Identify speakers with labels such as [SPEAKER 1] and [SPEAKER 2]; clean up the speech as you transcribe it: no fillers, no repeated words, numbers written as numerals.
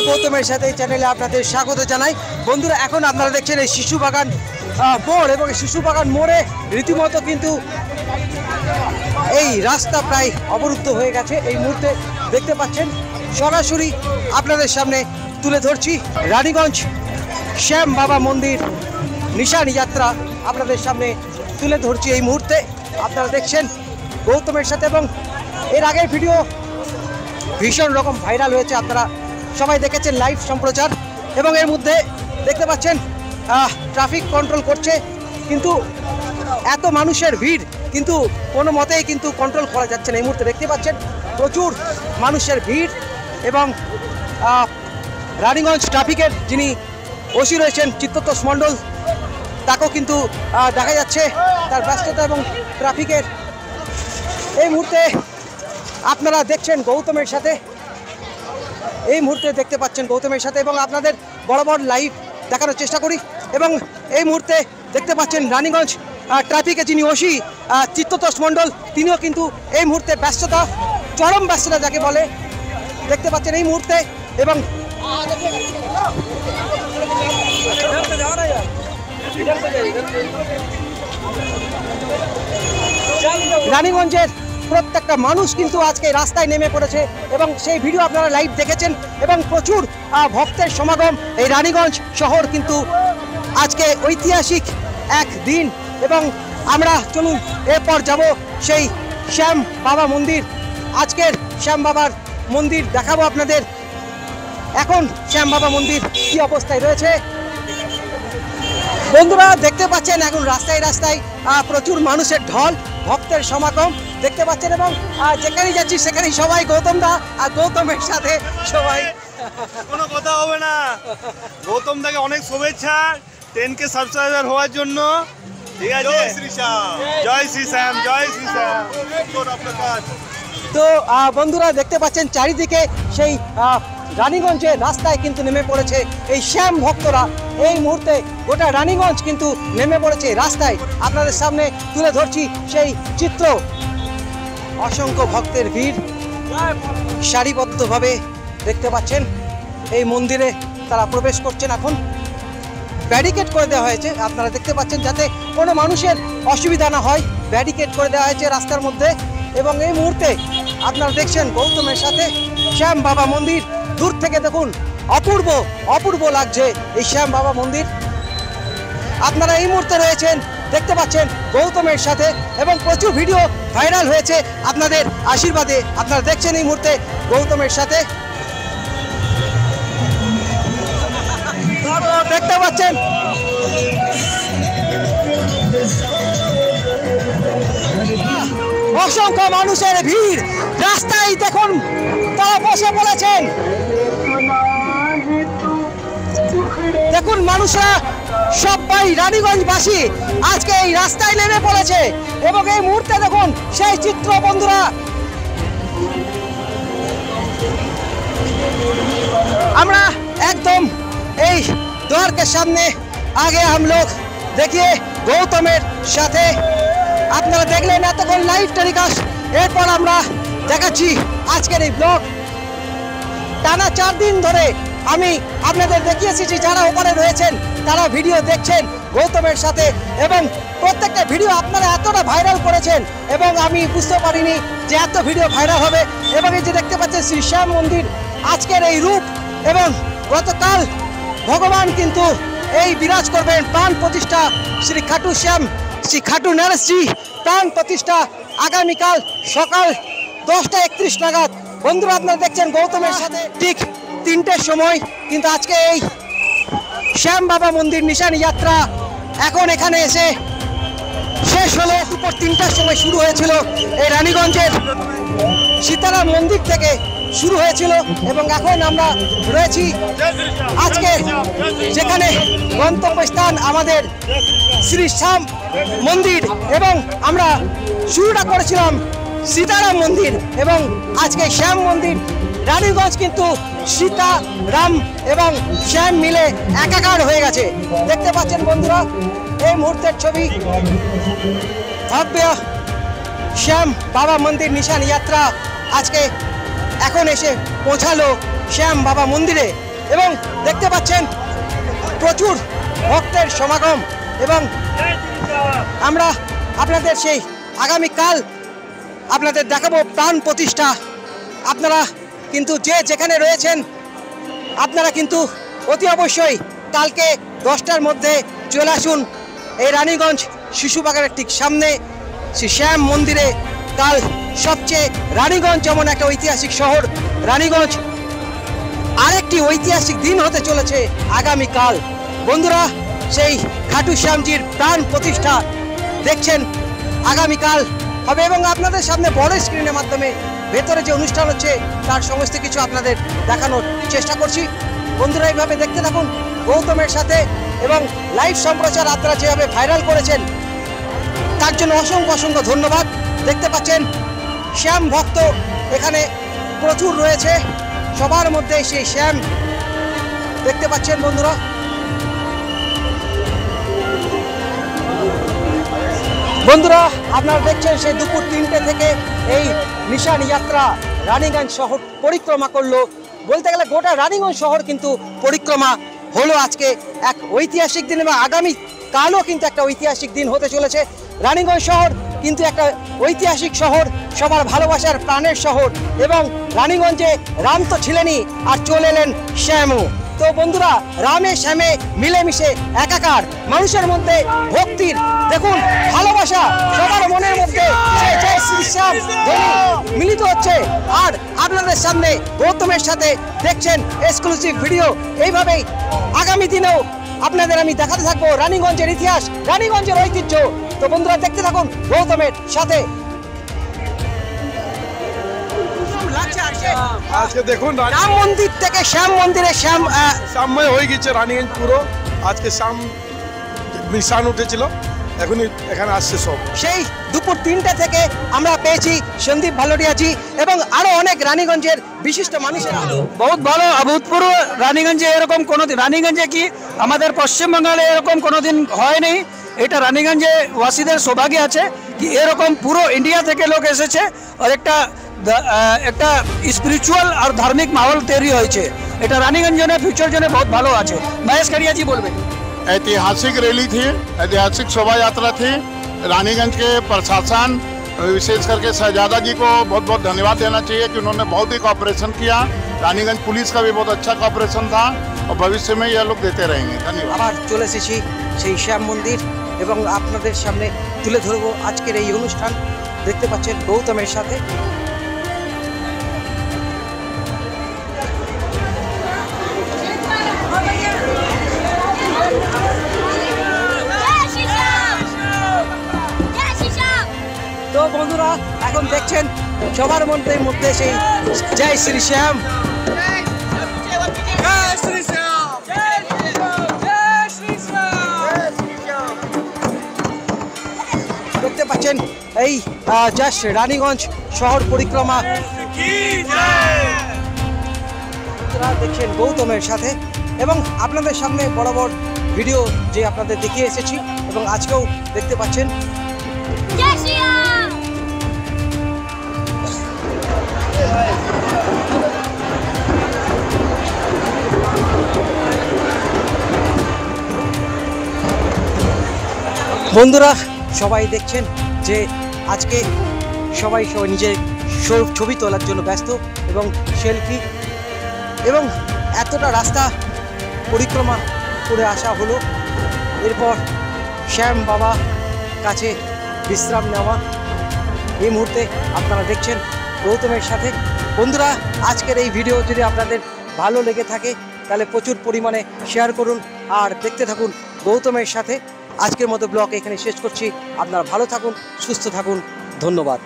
[SPEAKER 1] গৌতমের সাথে এই চ্যানেলে আপনাদের স্বাগত জানাই। বন্ধুরা, এখন আপনারা দেখছেন এই শিশু বাগান মোড়, এবং শিশু বাগান মোড়ে রীতিমতো কিন্তু এই রাস্তা প্রায় অবরুদ্ধ হয়ে গেছে। এই মুহূর্তে দেখতে পাচ্ছেন সরাসরি আপনাদের সামনে তুলে ধরছি রানীগঞ্জ শ্যাম বাবা মন্দির নিশানি যাত্রা আপনাদের সামনে তুলে ধরছি। এই মুহূর্তে আপনারা দেখছেন গৌতমের সাথে, এবং এর আগের ভিডিও ভীষণ রকম ভাইরাল হয়েছে, আপনারা সবাই দেখেছেন লাইভ সম্প্রচার। এবং এর মধ্যে দেখতে পাচ্ছেন ট্রাফিক কন্ট্রোল করছে, কিন্তু এত মানুষের ভিড় কিন্তু কোনো মতেই কিন্তু কন্ট্রোল করা যাচ্ছে না। এই মুহূর্তে দেখতে পাচ্ছেন প্রচুর মানুষের ভিড়, এবং রানীগঞ্জ ট্রাফিকের যিনি ওসি রয়েছেন চিত্ততোষ মণ্ডল, তাকেও কিন্তু দেখা যাচ্ছে তার ব্যস্ততা এবং ট্রাফিকের। এই মুহূর্তে আপনারা দেখছেন গৌতমের সাথে, এই মুহূর্তে দেখতে পাচ্ছেন গৌতমের সাথে, এবং আপনাদের বরাবর লাইভ দেখানোর চেষ্টা করি। এবং এই মুহূর্তে দেখতে পাচ্ছেন রানীগঞ্জ ট্রাফিকে যিনি ওসি চিত্ততোষ মণ্ডল, তিনিও কিন্তু এই মুহূর্তে ব্যস্ততা, চরম ব্যস্ততা যাকে বলে দেখতে পাচ্ছেন এই মুহূর্তে। এবং রানীগঞ্জের প্রত্যেকটা মানুষ কিন্তু আজকে রাস্তায় নেমে পড়েছে, এবং সেই ভিডিও আপনারা লাইভ দেখেছেন। এবং প্রচুর ভক্তের সমাগম এই রানীগঞ্জ শহর কিন্তু আজকে ঐতিহাসিক এক দিন। এবং আমরা চলুন এরপর যাব সেই শ্যাম বাবা মন্দির। আজকের শ্যাম বাবার মন্দির দেখাবো আপনাদের। এখন শ্যাম বাবা মন্দির কি অবস্থায় রয়েছে বন্ধুরা দেখতে পাচ্ছেন। এখন রাস্তায় রাস্তায় প্রচুর মানুষের ঢল, ভক্তের সমাগম দেখতে পাচ্ছেন। এবং যেখানেই যাচ্ছি সেখানেই সবাই গৌতম দা আর গৌতমের সাথে সবাই।
[SPEAKER 2] কোনো কথা হবে না, গৌতম দাকে অনেক শুভেচ্ছা 10K সাবস্ক্রাইবার হওয়ার জন্য। ঠিক আছে, জয় শ্রী শ্যাম, জয় শ্রী শ্যাম, জয় শ্রী শ্যাম।
[SPEAKER 1] তো বন্ধুরা দেখতে পাচ্ছেন চারিদিকে সেই রানীগঞ্জের রাস্তায় কিন্তু নেমে পড়েছে এই শ্যাম ভক্তরা। এই মুহূর্তে গোটা রানীগঞ্জ কিন্তু নেমে পড়েছে রাস্তায়। আপনাদের সামনে তুলে ধরছি সেই চিত্র। অসংখ্য ভক্তের ভিড় সারিবদ্ধভাবে দেখতে পাচ্ছেন এই মন্দিরে তারা প্রবেশ করছেন। এখন ব্যারিকেড করে দেওয়া হয়েছে, আপনারা দেখতে পাচ্ছেন, যাতে কোনো মানুষের অসুবিধা না হয়। ব্যারিকেড করে দেওয়া হয়েছে রাস্তার মধ্যে। এবং এই মুহূর্তে আপনারা দেখছেন গৌতমের সাথে শ্যাম বাবা মন্দির। দূর থেকে দেখুন, অপূর্ব অপূর্ব লাগছে এই শ্যাম বাবা মন্দির। আপনারা এই মুহূর্তে রয়েছেন দেখতে পাচ্ছেন গৌতমের সাথে, এবং প্রচুর ভিডিও ভাইরাল হয়েছে আপনাদের আশীর্বাদে। আপনারা দেখছেন এই মুহূর্তে গৌতমের সাথে দেখতে পাচ্ছেন অসংখ্য মানুষের ভিড় রাস্তায়। দেখুন তারা বসে পড়েছেন। দেখুন মানুষরা সবাই রানীগঞ্জবাসী আজকে এই রাস্তায় নেমে পড়েছে। এবং এই মুহূর্তে দেখুন সেই চিত্র বন্ধুরা। আমরা একদম এই द्वार के सामने आगे हम लोग देखिए गौतमेर साथे আপনারা দেখলেন এতক্ষণ লাইভ টেলিকাস্ট। এরপর আমরা দেখাচ্ছি আজকের এই ব্লগ। টানা 4 দিন ধরে আমি আপনাদের দেখিয়েছি যে যারা ওপারে রয়েছেন তারা ভিডিও দেখছেন গৌতমের সাথে, এবং প্রত্যেকটা ভিডিও আপনারা এতটা ভাইরাল করেছেন, এবং আমি বুঝতে পারিনি যে এত ভিডিও ভাইরাল হবে। এবং এই যে দেখতে পাচ্ছেন শ্রী শ্যাম মন্দির আজকের এই রূপ, এবং গতকাল ভগবান কিন্তু এই বিরাজ করবেন প্রাণ প্রতিষ্ঠা শ্রী খাটু শ্যাম, শ্রী খাটু নরেশজি প্রাণ প্রতিষ্ঠা আগামীকাল সকাল 10:31 নাগাদ। বন্ধুরা আপনারা দেখছেন গৌতমের সাথে ঠিক 3টের সময় কিন্তু আজকে এই শ্যাম বাবা মন্দির নিশানি যাত্রা এখন এখানে এসে শেষ হলো। দুপুর 3টার সময় শুরু হয়েছিল এই রানীগঞ্জের সীতারাম মন্দির থেকে শুরু হয়েছিল, এবং এখন আমরা রয়েছি আজকে যেখানে গন্তব্যস্থান আমাদের শ্রী শ্যাম মন্দির, এবং আমরা শুরুটা করেছিলাম সীতারাম মন্দির, এবং আজকে শ্যাম মন্দির। রানীগঞ্জ কিন্তু সীতা, রাম এবং শ্যাম মিলে একাকার হয়ে গেছে। দেখতে পাচ্ছেন বন্ধুরা এই মুহূর্তের ছবি। ভব্য শ্যাম বাবা মন্দির নিশান যাত্রা আজকে এখন এসে পৌঁছালো শ্যাম বাবা মন্দিরে। এবং দেখতে পাচ্ছেন প্রচুর ভক্তের সমাগম এবং আমরা আপনাদের সেই আগামীকাল আপনাদের দেখাবো প্রাণ প্রতিষ্ঠা। আপনারা কিন্তু যে যেখানে রয়েছেন আপনারা কিন্তু অতি অবশ্যই কালকে 10টার মধ্যে চলে আসুন এই রানীগঞ্জ শিশুবাগানের ঠিক সামনে শ্রী শ্যাম মন্দিরে। কাল সবচেয়ে রানীগঞ্জ যেমন একটা ঐতিহাসিক শহর, রানীগঞ্জ আরেকটি ঐতিহাসিক দিন হতে চলেছে আগামীকাল। বন্ধুরা, সেই খাটু শ্যামজির প্রাণ প্রতিষ্ঠা দেখছেন আগামীকাল হবে এবং আপনাদের সামনে বড় স্ক্রিনের মাধ্যমে ভেতরে যে অনুষ্ঠান হচ্ছে তার সমস্ত কিছু আপনাদের দেখানোর চেষ্টা করছি। বন্ধুরা, এইভাবে দেখতে থাকুন গৌতমের সাথে এবং লাইভ সম্প্রচার আপনারা যেভাবে ভাইরাল করেছেন তার জন্য অসংখ্য অসংখ্য ধন্যবাদ। দেখতে পাচ্ছেন শ্যাম ভক্ত এখানে প্রচুর রয়েছে, সবার মধ্যে সেই শ্যাম দেখতে পাচ্ছেন। বন্ধুরা, আপনারা দেখছেন সেই দুপুর 3টে থেকে এই নিশান যাত্রা রানীগঞ্জ শহর পরিক্রমা করলো। বলতে গেলে গোটা রানীগঞ্জ শহর কিন্তু পরিক্রমা হলো আজকে। এক ঐতিহাসিক দিন এবং আগামী কালও কিন্তু একটা ঐতিহাসিক দিন হতে চলেছে। রানীগঞ্জ শহর কিন্তু একটা ঐতিহাসিক শহর, সবার ভালোবাসার প্রাণের শহর এবং রানীগঞ্জে রাম তো ছিলেনই আর চলে এলেন শ্যামও। তো বন্ধুরা, রামে শ্যামে মিলেমিশে একাকার, মানুষের মধ্যে ভক্তির দেখুন ভালোবাসা, সবার মনের মধ্যে জয় শ্রী শ্যাম মিলিত হচ্ছে। আর আপনাদের সামনে গৌতমের সাথে দেখছেন এক্সক্লুসিভ ভিডিও। এইভাবেই আগামী দিনেও আপনাদের আমি দেখাতে থাকবো রানীগঞ্জের ইতিহাস, রানীগঞ্জের ঐতিহ্য। তো বন্ধুরা, দেখতে থাকুন গৌতমের সাথে।
[SPEAKER 2] আজকে দেখুন
[SPEAKER 1] রাম মন্দির থেকে শ্যাম মন্দিরে
[SPEAKER 2] শ্যামময় হয়ে গেছে রানীগঞ্জ পুরো। আজকে শ্যাম নিশান উঠেছিল, এখনই এখানে আসছে সব।
[SPEAKER 1] সেই দুপুর 3টে থেকে আমরা পেয়েছি সন্দীপ ভালোডিয়াজি এবং আরো অনেক রানীগঞ্জের বিশিষ্ট মানুষেরা।
[SPEAKER 3] বহুত ভালো, অভূতপূর্ব। রানীগঞ্জে এরকম কোনো রানীগঞ্জে কি আমাদের পশ্চিমবঙ্গে এরকম কোনোদিন হয়নি। এটা রানীগঞ্জে ওয়াসীদের সৌভাগ্য আছে কি এরকম পুরো ইন্ডিয়া থেকে লোক এসেছে আর একটা স্পিরিচুয়াল আর ধার্মিক মাহौल তৈরি হয়েছে। এটা রানীগঞ্জ জন্য ফিউচার জন্য বহুত ভালো আছে। মহেশ কারিয়াজি বলবেন।
[SPEAKER 4] ऐतिहासिक रैली थी, ऐतिहासिक शोभा यात्रा थी। रानीगंज के प्रशासन विशेष करके शहजादा जी को बहुत बहुत धन्यवाद देना चाहिए कि उन्होंने बहुत ही कोऑपरेशन किया। रानीगंज पुलिस का भी बहुत अच्छा कोऑपरेशन था और भविष्य में यह लोग देते रहेंगे। धन्यवाद।
[SPEAKER 1] আবার চলে এসেছি সেই শ্যাম মন্দির এবং আপনাদের সামনে তুলে ধরবো আজকের এই অনুষ্ঠান। দেখতে পাচ্ছেন গৌতমের সাথে। তো বন্ধুরা, এখন দেখছেন সবার মধ্যে সেই জয় শ্রী শ্যাম। দেখতে পাচ্ছেন এই জাস্ট রানীগঞ্জ শহর পরিক্রমা দেখছেন গৌতমের সাথে এবং আপনাদের সামনে বরাবর ভিডিও যে আপনাদের দেখিয়ে এসেছি এবং আজকেও দেখতে পাচ্ছেন। বন্ধুরা, সবাই দেখছেন যে আজকে সবাই নিজের ছবি তোলার জন্য ব্যস্ত এবং সেলফি এবং এতটা রাস্তা পরিক্রমা করে আসা হলো। এরপর শ্যাম বাবা কাছে বিশ্রাম নেওয়া। এই মুহূর্তে আপনারা দেখছেন গৌতমের সাথে। বন্ধুরা, আজকের এই ভিডিও যদি আপনাদের ভালো লেগে থাকে তাহলে প্রচুর পরিমাণে শেয়ার করুন আর দেখতে থাকুন গৌতমের সাথে। আজকের মতো ব্লগ এখানে শেষ করছি। আপনারা ভালো থাকুন, সুস্থ থাকুন, ধন্যবাদ।